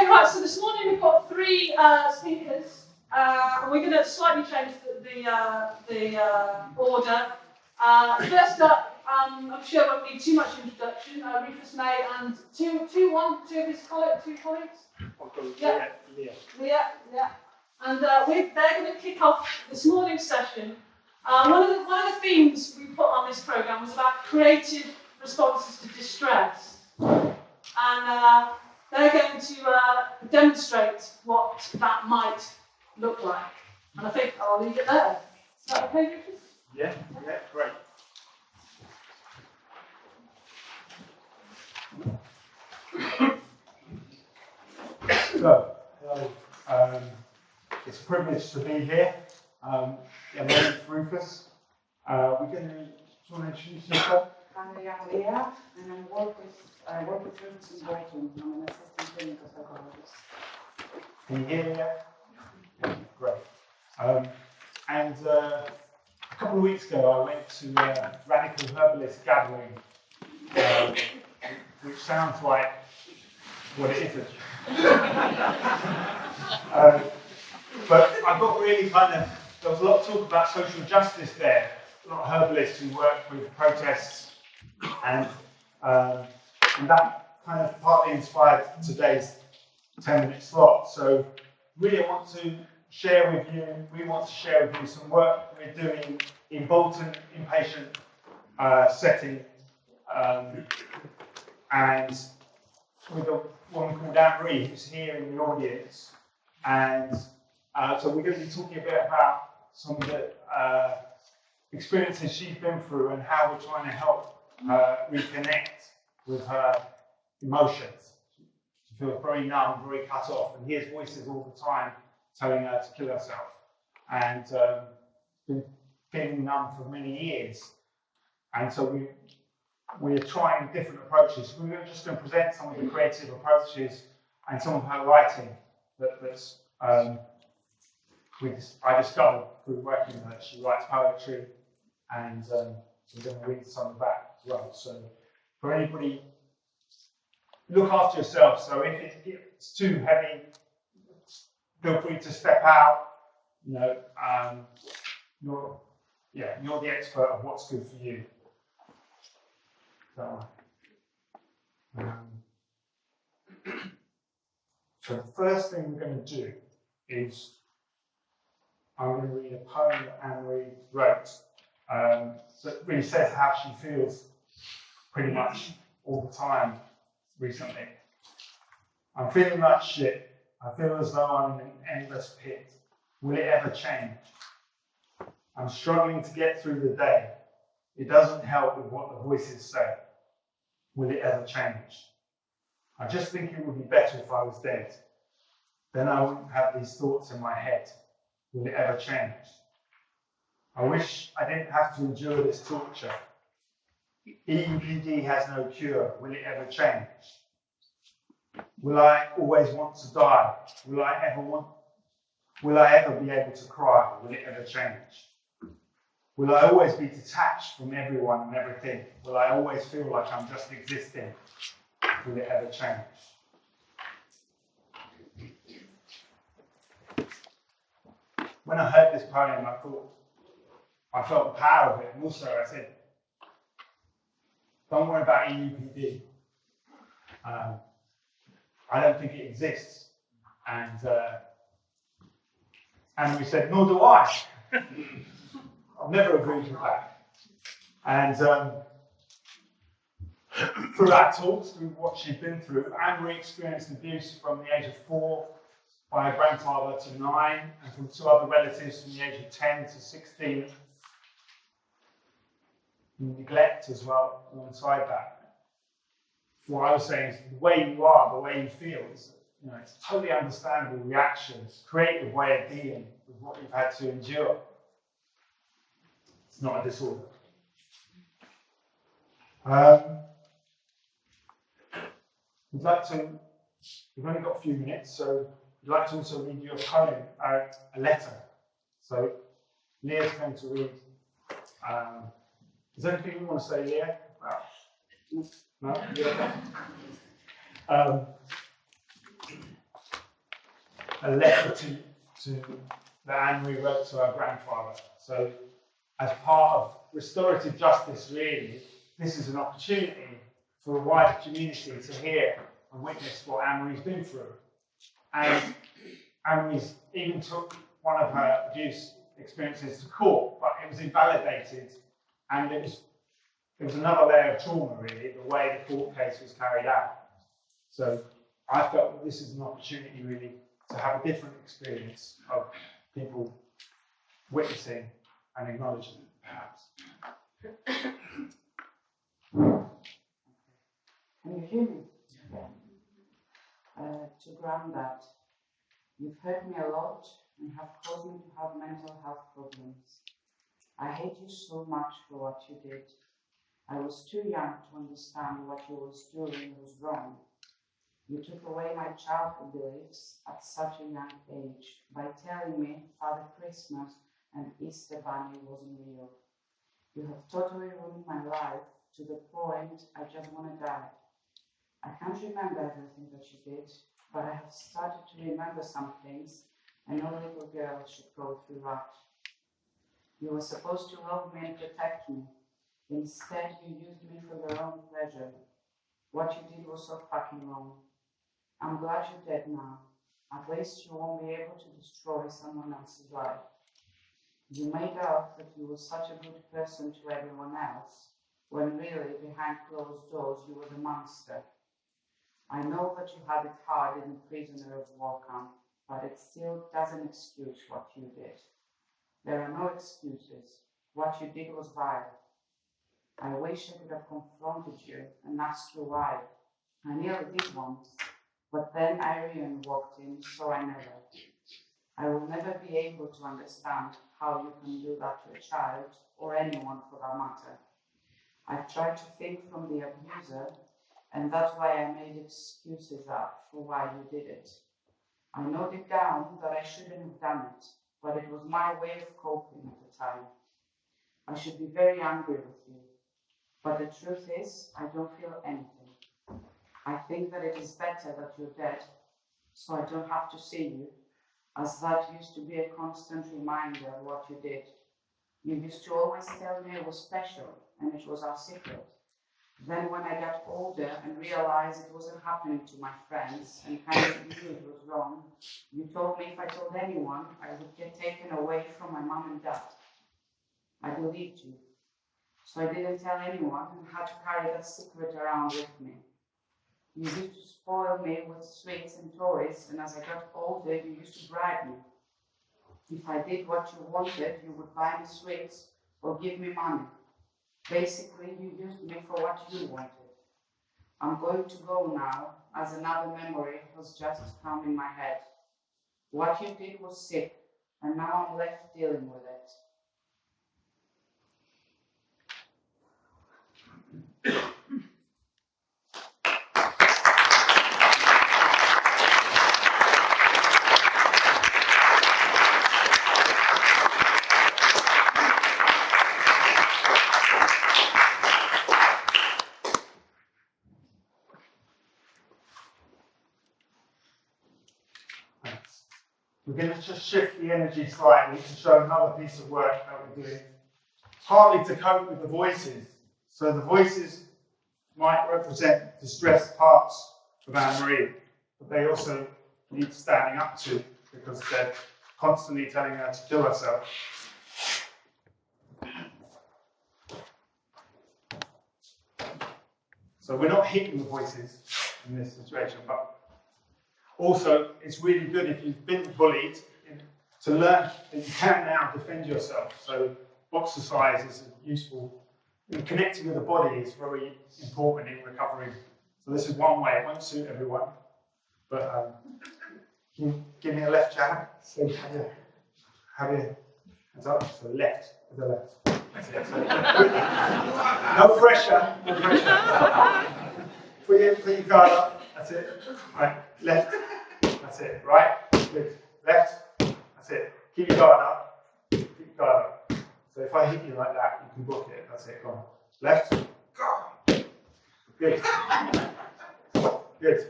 Okay, right, so this morning we've got three speakers, and we're going to slightly change the order. First up, I'm sure I won't need too much introduction, Rufus May and two of his colleagues? Yeah. And they're going to kick off this morning's session. One of the themes we put on this programme was about creative responses to distress. And they're going to demonstrate what that might look like. And I think I'll leave it there. Is that okay, Rufus? Yeah, great. So, hello. It's a privilege to be here. My name is Rufus. We're going to introduce yourself. I'm Leah, and I work with Rufus in Bolton. I'm an assistant clinical psychologist. Can you hear me? Yeah, great. A couple of weeks ago, I went to a radical herbalist gathering, which sounds like what it isn't. But I got really there was a lot of talk about social justice there. A lot of herbalists who work with protests, and that kind of partly inspired today's 10-minute slot. So really we want to share with you some work we're doing in Bolton inpatient setting, and with a woman called Anne-Marie, who's here in the audience. And so we're going to be talking a bit about some of the experiences she's been through and how we're trying to help her reconnect with her emotions. She feels very numb, very cut off, and hears voices all the time telling her to kill herself. And been feeling numb for many years. And so we're trying different approaches. We're just going to present some of the creative approaches and some of her writing I discovered through working with her. She writes poetry, and so I'm going to read some of that as well. So for anybody, look after yourself. So if it's too heavy, feel free to step out. You're the expert of what's good for you. So the first thing we're going to do is I'm going to read a poem that Anne-Marie wrote that really says how she feels pretty much all the time recently. I'm feeling like shit. I feel as though I'm in an endless pit. Will it ever change? I'm struggling to get through the day. It doesn't help with what the voices say. Will it ever change? I just think it would be better if I was dead. Then I wouldn't have these thoughts in my head. Will it ever change? I wish I didn't have to endure this torture. EUPD has no cure. Will it ever change? Will I always want to die? Will I ever be able to cry? Will it ever change? Will I always be detached from everyone and everything? Will I always feel like I'm just existing? Will it ever change? When I heard this poem, I felt the power of it, and also I said, don't worry about EUPD. I don't think it exists. And we said, nor do I. I've never agreed with that. And through our talks, through what she'd been through, Anne-Marie experienced abuse from the age of 4 by a grandfather to 9, and from 2 other relatives from the age of 10 to 16. And neglect as well alongside that. What I was saying is the way you are, the way you feel, is it's a totally understandable reaction, it's a creative way of dealing with what you've had to endure. It's not a disorder. We've only got a few minutes, so we'd like to also read you a poem, a letter. So Leah's going to read. Is there anything you want to say, Leah? No? a letter that Anne-Marie wrote to her grandfather. So as part of restorative justice, really, this is an opportunity for the wider community to hear and witness what Anne-Marie's been through. And Anne-Marie's even took one of her abuse experiences to court, but it was invalidated, and it was another layer of trauma, really, the way the court case was carried out. So I felt that this is an opportunity, really, to have a different experience of people witnessing and acknowledging it, perhaps. Can you hear me? To ground that, you've hurt me a lot and have caused me to have mental health problems. I hate you so much for what you did. I was too young to understand what you was doing was wrong. You took away my childhood beliefs at such a young age by telling me Father Christmas and Easter Bunny wasn't real. You have totally ruined my life to the point I just want to die. I can't remember everything that you did, but I have started to remember some things, and no little girl should go through that. You were supposed to love me and protect me. Instead, you used me for your own pleasure. What you did was so fucking wrong. I'm glad you're dead now. At least you won't be able to destroy someone else's life. You made out that you were such a good person to everyone else, when really, behind closed doors, you were the monster. I know that you had it hard in the prisoner of war camp, but it still doesn't excuse what you did. There are no excuses. What you did was vile. I wish I could have confronted you and asked you why. I nearly did once, but then Irene walked in, so I never. I will never be able to understand how you can do that to a child, or anyone for that matter. I've tried to think from the abuser, and that's why I made excuses up for why you did it. I know deep down that I shouldn't have done it, but it was my way of coping at the time. I should be very angry with you, but the truth is, I don't feel anything. I think that it is better that you're dead, so I don't have to see you, as that used to be a constant reminder of what you did. You used to always tell me it was special, and it was our secret. Then when I got older and realized it wasn't happening to my friends and kind of knew it was wrong, you told me if I told anyone, I would get taken away from my mom and dad. I believed you. So I didn't tell anyone and had to carry that secret around with me. You used to spoil me with sweets and toys, and as I got older, you used to bribe me. If I did what you wanted, you would buy me sweets or give me money. Basically, you used me for what you wanted. I'm going to go now, as another memory has just come in my head. What you did was sick, and now I'm left dealing with it. We're going to just shift the energy slightly to show another piece of work that we're doing, partly to cope with the voices. So the voices might represent distressed parts of Anne-Marie, but they also need standing up to because they're constantly telling her to kill herself. So we're not hitting the voices in this situation, but also, it's really good if you've been bullied to learn that you can now defend yourself. So exercise is useful. And connecting with the body is very important in recovery. So this is one way. It won't suit everyone, but can you give me a left jab? So have your hands up. So left with the left. That's it. So, no pressure. No pressure. Put your guard up. That's it. Right. Left. That's it. Right. Good. Left. That's it. Keep your guard up. Keep your guard up. So if I hit you like that, you can book it. That's it. Go on. Left. Go. Good. Good.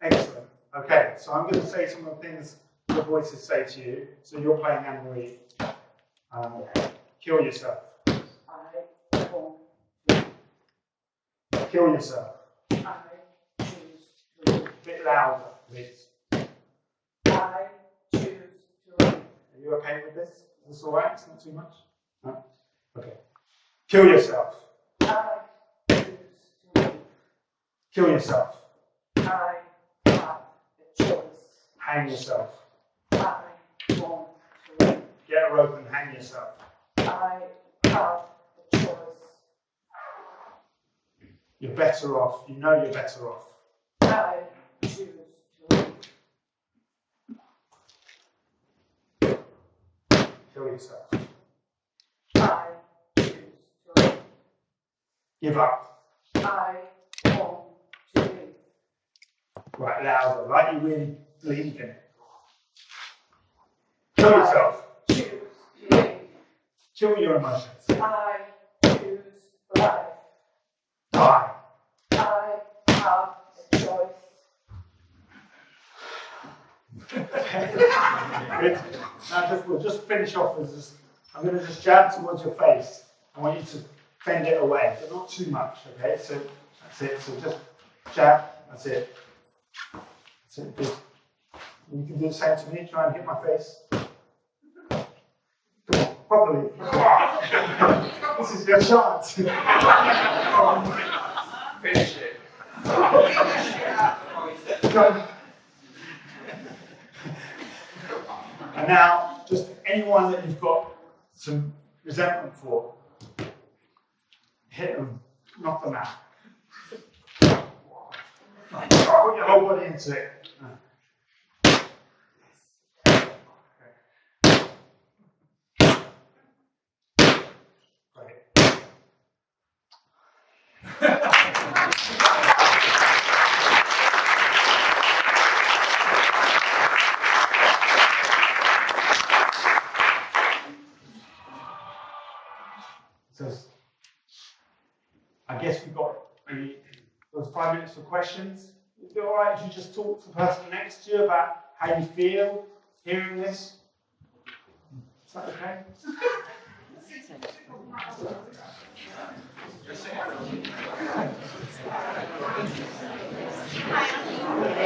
Excellent. Okay, so I'm going to say some of the things the voices say to you. So you're playing Anne-Marie. Kill yourself. I won't. Kill yourself. I choose to live. A bit louder, please. I choose to live. Are you okay with this? Is this all right? It's not too much? No? Okay. Kill yourself. I choose to live. Kill yourself. I have a choice. Hang yourself. I want to live. Get a rope and hang yourself. I have a choice. You're better off. You know you're better off. I choose to live. Kill yourself. I choose to live. Give up. I want to live. Right, louder. Like you really believe in it. Kill yourself. I choose to live. Kill your emotions. I choose life. Die. I have a choice. Good. Now we'll just finish off with this. I'm going to just jab towards your face. I want you to bend it away, but not too much, okay? So that's it. So just jab. That's it. That's it. Good. You can do the same to me. Try and hit my face. Come on, properly. This is your chance. Finish it. Go. And now, just anyone that you've got some resentment for, hit them, knock them out. Put your whole body into it. Great. So, I guess we've got maybe those 5 minutes for questions. Is it all right if you just talk to the person next to you about how you feel hearing this? Is that okay?